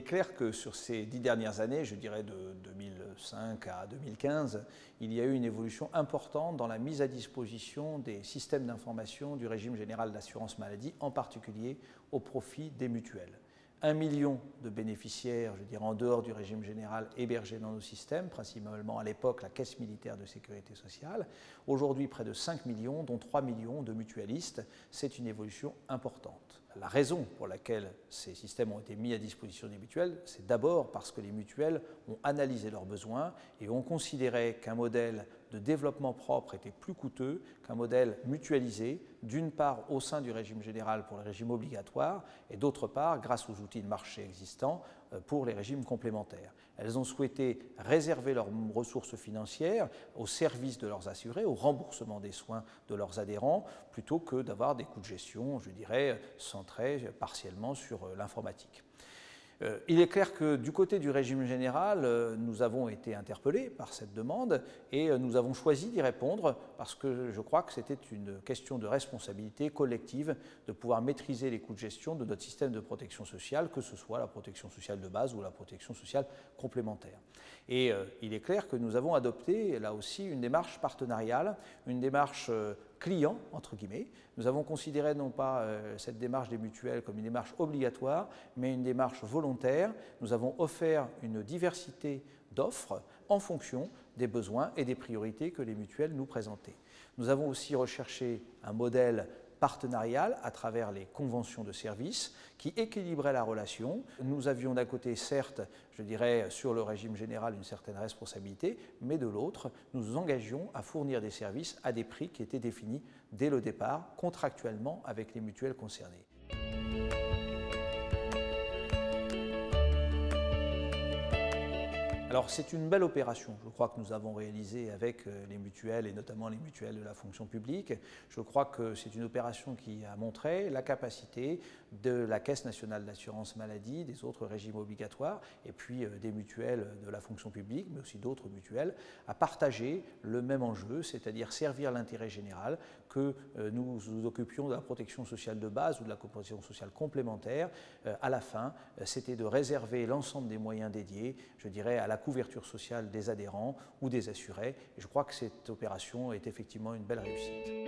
clair que sur ces 10 dernières années, je dirais de 2005 à 2015, il y a eu une évolution importante dans la mise à disposition des systèmes d'information du régime général d'assurance maladie, en particulier au profit des mutuelles. 1 million de bénéficiaires, je dirais en dehors du régime général, hébergés dans nos systèmes, principalement à l'époque la Caisse militaire de sécurité sociale. Aujourd'hui, près de 5 millions, dont 3 millions de mutualistes. C'est une évolution importante. La raison pour laquelle ces systèmes ont été mis à disposition des mutuelles, c'est d'abord parce que les mutuelles ont analysé leurs besoins et ont considéré qu'un modèle de développement propre était plus coûteux qu'un modèle mutualisé, d'une part au sein du régime général pour les régimes obligatoires et d'autre part grâce aux outils de marché existants pour les régimes complémentaires. Elles ont souhaité réserver leurs ressources financières au service de leurs assurés, au remboursement des soins de leurs adhérents, plutôt que d'avoir des coûts de gestion, je dirais, centrés partiellement sur l'informatique. Il est clair que du côté du régime général, nous avons été interpellés par cette demande et nous avons choisi d'y répondre parce que je crois que c'était une question de responsabilité collective de pouvoir maîtriser les coûts de gestion de notre système de protection sociale, que ce soit la protection sociale de base ou la protection sociale complémentaire. Et il est clair que nous avons adopté là aussi une démarche partenariale, une démarche client, entre guillemets. Nous avons considéré non pas cette démarche des mutuelles comme une démarche obligatoire, mais une démarche volontaire. Nous avons offert une diversité d'offres en fonction des besoins et des priorités que les mutuelles nous présentaient. Nous avons aussi recherché un modèle partenarial à travers les conventions de services qui équilibraient la relation. Nous avions d'un côté, certes, je dirais, sur le régime général une certaine responsabilité, mais de l'autre, nous nous engagions à fournir des services à des prix qui étaient définis dès le départ, contractuellement avec les mutuelles concernées. Alors c'est une belle opération, je crois que nous avons réalisée avec les mutuelles et notamment les mutuelles de la fonction publique. Je crois que c'est une opération qui a montré la capacité de la Caisse nationale d'assurance maladie, des autres régimes obligatoires et puis des mutuelles de la fonction publique, mais aussi d'autres mutuelles, à partager le même enjeu, c'est-à-dire servir l'intérêt général, que nous nous occupions de la protection sociale de base ou de la protection sociale complémentaire. À la fin, c'était de réserver l'ensemble des moyens dédiés, je dirais, à la couverture sociale des adhérents ou des assurés. Et je crois que cette opération est effectivement une belle réussite.